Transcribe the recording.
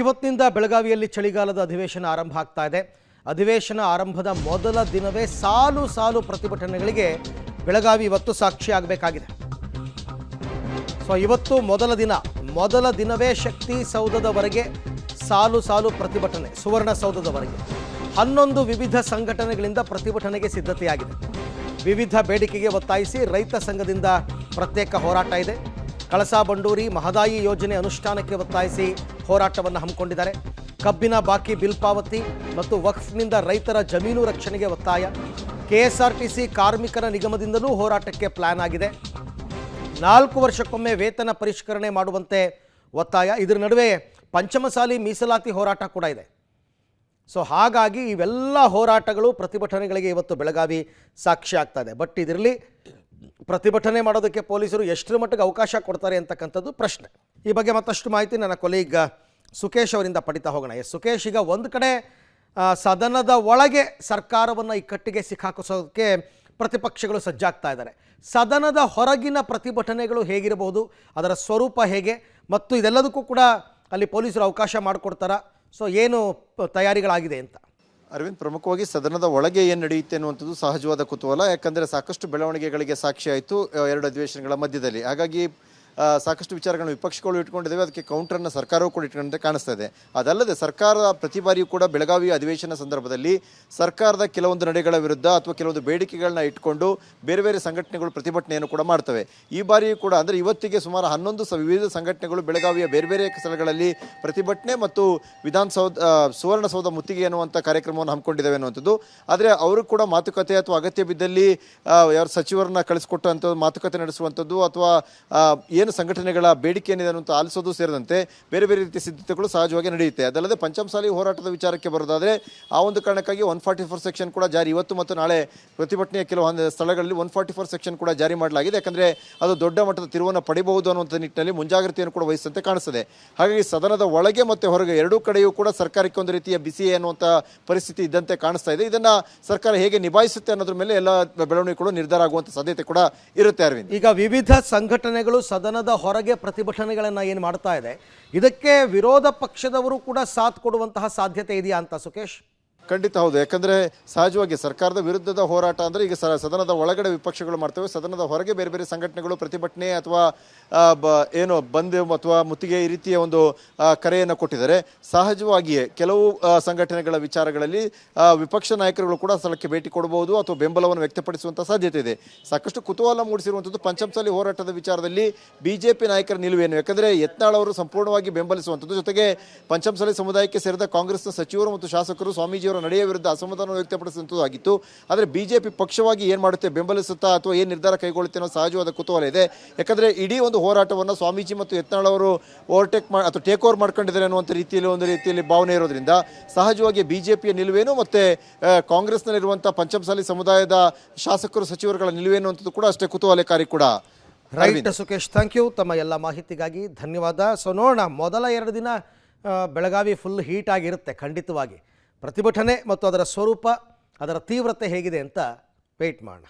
ಇವತ್ತಿನಿಂದ ಬೆಳಗಾವಿಯಲ್ಲಿ ಚಳಿಗಾಲದ ಅಧಿವೇಶನ ಆರಂಭ ಆಗ್ತಾ ಇದೆ. ಅಧಿವೇಶನ ಆರಂಭದ ಮೊದಲ ದಿನವೇ ಸಾಲು ಸಾಲು ಪ್ರತಿಭಟನೆಗಳಿಗೆ ಬೆಳಗಾವಿ ಇವತ್ತು ಸಾಕ್ಷಿಯಾಗಬೇಕಾಗಿದೆ. ಸೊ ಇವತ್ತು ಮೊದಲ ದಿನವೇ ಶಕ್ತಿ ಸೌಧದವರೆಗೆ ಸಾಲು ಸಾಲು ಪ್ರತಿಭಟನೆ, ಸುವರ್ಣಸೌಧದವರೆಗೆ 11 ವಿವಿಧ ಸಂಘಟನೆಗಳಿಂದ ಪ್ರತಿಭಟನೆಗೆ ಸಿದ್ಧತೆಯಾಗಿದೆ. ವಿವಿಧ ಬೇಡಿಕೆಗೆ ಒತ್ತಾಯಿಸಿ ರೈತ ಸಂಘದಿಂದ ಪ್ರತ್ಯೇಕ ಹೋರಾಟ ಇದೆ. ಕಳಸಾ ಬಂಡೂರಿ ಮಹದಾಯಿ ಯೋಜನೆ ಅನುಷ್ಠಾನಕ್ಕೆ ಒತ್ತಾಯಿಸಿ ಹೋರಾಟವನ್ನು ಹಮ್ಮಿಕೊಂಡಿದ್ದಾರೆ. ಕಬ್ಬಿನ ಬಾಕಿ ಬಿಲ್ ಪಾವತಿ ಮತ್ತು ವಕ್ಫ್ನಿಂದ ರೈತರ ಜಮೀನು ರಕ್ಷಣೆಗೆ ಒತ್ತಾಯ. ಕೆಎಸ್ಆರ್ಟಿಸಿ ಕಾರ್ಮಿಕರ ನಿಗಮದಿಂದಲೂ ಹೋರಾಟಕ್ಕೆ ಪ್ಲಾನ್ ಆಗಿದೆ. 4 ವರ್ಷಕ್ಕೊಮ್ಮೆ ವೇತನ ಪರಿಷ್ಕರಣೆ ಮಾಡುವಂತೆ ಒತ್ತಾಯ. ಇದರ ನಡುವೆ ಪಂಚಮಸಾಲಿ ಮೀಸಲಾತಿ ಹೋರಾಟ ಕೂಡ ಇದೆ. ಸೊ ಹಾಗಾಗಿ ಇವೆಲ್ಲ ಹೋರಾಟಗಳು ಪ್ರತಿಭಟನೆಗಳಿಗೆ ಇವತ್ತು ಬೆಳಗಾವಿ ಸಾಕ್ಷಿ ಆಗ್ತಾ ಇದೆ. ಬಟ್ ಇದರಲ್ಲಿ ಪ್ರತಿಭಟನೆ ಮಾಡೋದಕ್ಕೆ ಪೊಲೀಸರು ಎಷ್ಟರ ಮಟ್ಟಿಗೆ ಅವಕಾಶ ಕೊಡ್ತಾರೆ ಅಂತಕ್ಕಂಥದ್ದು ಪ್ರಶ್ನೆ. ಈ ಬಗ್ಗೆ ಮತ್ತಷ್ಟು ಮಾಹಿತಿ ನನ್ನ ಕೊಲೀಗ್ ಸುಕೇಶ್ ಅವರಿಂದ ಪಡಿತಾ ಹೋಗೋಣ. ಸುಕೇಶ್, ಈಗ ಒಂದು ಕಡೆ ಸದನದ ಒಳಗೆ ಸರ್ಕಾರವನ್ನು ಇಕ್ಕಟ್ಟಿಗೆ ಸಿಕ್ಕಾಕಿಸೋದಕ್ಕೆ ಪ್ರತಿಪಕ್ಷಗಳು ಸಜ್ಜಾಗ್ತಾ ಇದ್ದಾರೆ. ಸದನದ ಹೊರಗಿನ ಪ್ರತಿಭಟನೆಗಳು ಹೇಗಿರಬಹುದು, ಅದರ ಸ್ವರೂಪ ಹೇಗೆ, ಮತ್ತು ಇದೆಲ್ಲದಕ್ಕೂ ಕೂಡ ಅಲ್ಲಿ ಪೊಲೀಸರು ಅವಕಾಶ ಮಾಡಿಕೊಡ್ತಾರಾ? ಸೊ ಏನು ತಯಾರಿಗಳಾಗಿದೆ ಅಂತ? ಅರವಿಂದ್, ಪ್ರಮುಖವಾಗಿ ಸದನದ ಒಳಗೆ ಏನು ನಡೆಯುತ್ತೆ ಅನ್ನುವಂಥದ್ದು ಸಹಜವಾದ ಕುತೂಹಲ. ಯಾಕಂದರೆ ಸಾಕಷ್ಟು ಬೆಳವಣಿಗೆಗಳಿಗೆ ಸಾಕ್ಷಿ ಆಯಿತು 2 ಅಧಿವೇಶನಗಳ ಮಧ್ಯದಲ್ಲಿ. ಹಾಗಾಗಿ ಸಾಕಷ್ಟು ವಿಚಾರಗಳನ್ನು ವಿಪಕ್ಷಗಳು ಇಟ್ಕೊಂಡಿದ್ದೇವೆ, ಅದಕ್ಕೆ ಕೌಂಟರ್ನ ಸರ್ಕಾರವೂ ಕೂಡ ಇಟ್ಕೊಂಡಂತೆ ಕಾಣಿಸ್ತಾ ಇದೆ. ಅದಲ್ಲದೆ ಸರ್ಕಾರ ಪ್ರತಿ ಬಾರಿಯೂ ಕೂಡ ಬೆಳಗಾವಿ ಅಧಿವೇಶನ ಸಂದರ್ಭದಲ್ಲಿ ಸರ್ಕಾರದ ಕೆಲವೊಂದು ನಡೆಗಳ ವಿರುದ್ಧ ಅಥವಾ ಕೆಲವೊಂದು ಬೇಡಿಕೆಗಳನ್ನ ಇಟ್ಕೊಂಡು ಬೇರೆ ಬೇರೆ ಸಂಘಟನೆಗಳು ಪ್ರತಿಭಟನೆಯನ್ನು ಕೂಡ ಮಾಡ್ತವೆ. ಈ ಬಾರಿಯೂ ಕೂಡ ಅಂದರೆ ಇವತ್ತಿಗೆ ಸುಮಾರು 11 ವಿವಿಧ ಸಂಘಟನೆಗಳು ಬೆಳಗಾವಿಯ ಬೇರೆ ಬೇರೆ ಸ್ಥಳಗಳಲ್ಲಿ ಪ್ರತಿಭಟನೆ ಮತ್ತು ಸುವರ್ಣಸೌಧ ಮುತ್ತಿಗೆ ಅನ್ನುವಂಥ ಕಾರ್ಯಕ್ರಮವನ್ನು ಹಮ್ಮಿಕೊಂಡಿದ್ದೇವೆ ಅನ್ನುವಂಥದ್ದು. ಆದರೆ ಅವರು ಕೂಡ ಮಾತುಕತೆ ಅಥವಾ ಅಗತ್ಯ ಬಿದ್ದಲ್ಲಿ ಯಾರು ಸಚಿವರನ್ನ ಕಳಿಸ್ಕೊಟ್ಟಂಥದ್ದು ಮಾತುಕತೆ ನಡೆಸುವಂಥದ್ದು ಅಥವಾ ಏನು ಸಂಘಟನೆಗಳ ಬೇಡಿಕೆ ಏನಿದೆ ಅನ್ನುವಂಥ ಆಲಿಸೋದು ಸೇರಿದಂತೆ ಬೇರೆ ಬೇರೆ ರೀತಿಯ ಸಿದ್ಧತೆಗಳು ಸಹಜವಾಗಿ ನಡೆಯುತ್ತೆ. ಅದಲ್ಲದೆ ಪಂಚಮಸಾಲಿ ಹೋರಾಟದ ವಿಚಾರಕ್ಕೆ ಬರೋದಾದರೆ ಆ ಒಂದು ಕಾರಣಕ್ಕಾಗಿ 144 ಸೆಕ್ಷನ್ ಕೂಡ ಜಾರಿ, ಇವತ್ತು ಮತ್ತು ನಾಳೆ ಪ್ರತಿಭಟನೆಯ ಕೆಲವು ಸ್ಥಳಗಳಲ್ಲಿ 144 ಸೆಕ್ಷನ್ ಕೂಡ ಜಾರಿ ಮಾಡಲಾಗಿದೆ. ಯಾಕಂದರೆ ಅದು ದೊಡ್ಡ ಮಟ್ಟದ ತಿರುವನ್ನು ಪಡೆಯಬಹುದು ಅನ್ನುವಂಥ ನಿಟ್ಟಿನಲ್ಲಿ ಮುಂಜಾಗ್ರತೆಯನ್ನು ಕೂಡ ವಹಿಸಂತೆ ಕಾಣಿಸ್ತದೆ. ಹಾಗಾಗಿ ಸದನದ ಒಳಗೆ ಮತ್ತು ಹೊರಗೆ ಎರಡೂ ಕಡೆಯೂ ಕೂಡ ಸರ್ಕಾರಕ್ಕೆ ಒಂದು ರೀತಿಯ ಬಿಸಿ ಅನ್ನುವಂಥ ಪರಿಸ್ಥಿತಿ ಇದ್ದಂತೆ ಕಾಣಿಸ್ತಾ ಇದೆ. ಇದನ್ನು ಸರ್ಕಾರ ಹೇಗೆ ನಿಭಾಯಿಸುತ್ತೆ ಅನ್ನೋದ್ರ ಮೇಲೆ ಎಲ್ಲ ಬೆಳವಣಿಗೆಗಳು ನಿರ್ಧಾರ ಆಗುವಂಥ ಸಾಧ್ಯತೆ ಕೂಡ ಇರುತ್ತೆ. ಅರವಿಂದ್, ಈಗ ವಿವಿಧ ಸಂಘಟನೆಗಳು ಸದನದ ಹೊರಗೆ ಪ್ರತಿಭಟನೆಗಳನ್ನು ಏನು ಮಾಡ್ತಾ ಇದೆ, ಇದಕ್ಕೆ ವಿರೋಧ ಪಕ್ಷದವರು ಕೂಡ ಸಾಥ್ ಕೊಡುವಂತಹ ಸಾಧ್ಯತೆ ಇದೆಯಾ ಅಂತ ಸುಕೇಶ್? ಖಂಡಿತ ಹೌದು. ಯಾಕಂದರೆ ಸಹಜವಾಗಿ ಸರ್ಕಾರದ ವಿರುದ್ಧದ ಹೋರಾಟ ಅಂದರೆ ಈಗ ಸದನದ ಒಳಗಡೆ ವಿಪಕ್ಷಗಳು ಮಾಡ್ತವೆ, ಸದನದ ಹೊರಗೆ ಬೇರೆ ಬೇರೆ ಸಂಘಟನೆಗಳು ಪ್ರತಿಭಟನೆ ಅಥವಾ ಏನು ಬಂದ್ ಅಥವಾ ಮುತ್ತಿಗೆ ಈ ರೀತಿಯ ಒಂದು ಕರೆಯನ್ನು ಕೊಟ್ಟಿದ್ದಾರೆ. ಸಹಜವಾಗಿಯೇ ಕೆಲವು ಸಂಘಟನೆಗಳ ವಿಚಾರಗಳಲ್ಲಿ ವಿಪಕ್ಷ ನಾಯಕರುಗಳು ಕೂಡ ಸ್ಥಳಕ್ಕೆ ಭೇಟಿ ಕೊಡಬಹುದು ಅಥವಾ ಬೆಂಬಲವನ್ನು ವ್ಯಕ್ತಪಡಿಸುವಂಥ ಸಾಧ್ಯತೆ ಇದೆ. ಸಾಕಷ್ಟು ಕುತೂಹಲ ಮೂಡಿಸಿರುವಂಥದ್ದು ಪಂಚಮಸಾಲಿ ಹೋರಾಟದ ವಿಚಾರದಲ್ಲಿ ಬಿಜೆಪಿ ನಾಯಕರ ನಿಲುವೇನು. ಯಾಕಂದರೆ ಯತ್ನಾಳ್ ಅವರು ಸಂಪೂರ್ಣವಾಗಿ ಬೆಂಬಲಿಸುವಂಥದ್ದು, ಜೊತೆಗೆ ಪಂಚಮಸಾಲಿ ಸಮುದಾಯಕ್ಕೆ ಸೇರಿದ ಕಾಂಗ್ರೆಸ್ನ ಸಚಿವರು ಮತ್ತು ಶಾಸಕರು ಸ್ವಾಮೀಜಿಯವರ ನಡೆಯ ವಿರುದ್ಧ ಅಸಮಾಧಾನ ವ್ಯಕ್ತಪಡಿಸುವಂಥದ್ದು ಆಗಿತ್ತು. ಆದರೆ ಬಿಜೆಪಿ ಪಕ್ಷವಾಗಿ ಏನು ಮಾಡುತ್ತೆ, ಬೆಂಬಲಿಸುತ್ತಾ ಅಥವಾ ಏನು ನಿರ್ಧಾರ ಕೈಗೊಳ್ಳುತ್ತೆ ಅನ್ನೋ ಸಹಜವಾದ ಕುತೂಹಲ ಇದೆ. ಯಾಕಂದರೆ ಇಡೀ ಒಂದು ಹೋರಾಟವನ್ನು ಸ್ವಾಮೀಜಿ ಮತ್ತು ಯತ್ನಾಳ್ ಅವರು ಅಥವಾ ಟೇಕ್ ಓವರ್ ಮಾಡ್ಕೊಂಡಿದ್ದಾರೆ ಅನ್ನುವಂಥ ರೀತಿಯಲ್ಲಿ ಭಾವನೆ ಇರೋದ್ರಿಂದ ಸಹಜವಾಗಿ ಬಿಜೆಪಿಯ ನಿಲುವೇನು ಮತ್ತು ಕಾಂಗ್ರೆಸ್ನಲ್ಲಿರುವಂಥ ಪಂಚಮಸಾಲಿ ಸಮುದಾಯದ ಶಾಸಕರು ಸಚಿವರುಗಳ ನಿಲುವೇನು ಅಂತದ್ದು ಕೂಡ ಅಷ್ಟೇ ಕುತೂಹಲಕಾರಿ ಕೂಡ. ರೈಟ್ ಸುಕೇಶ್, ಥ್ಯಾಂಕ್ ಯು ತಮ್ಮ ಎಲ್ಲ ಮಾಹಿತಿಗಾಗಿ, ಧನ್ಯವಾದ. ಸೊ ನೋಡೋಣ, ಮೊದಲ 2 ದಿನ ಬೆಳಗಾವಿ ಫುಲ್ ಹೀಟ್ ಆಗಿರುತ್ತೆ ಖಂಡಿತವಾಗಿ. ಪ್ರತಿಭಟನೆ ಮತ್ತು ಅದರ ಸ್ವರೂಪ, ಅದರ ತೀವ್ರತೆ ಹೇಗಿದೆ ಅಂತ ವೇಟ್ ಮಾಡೋಣ.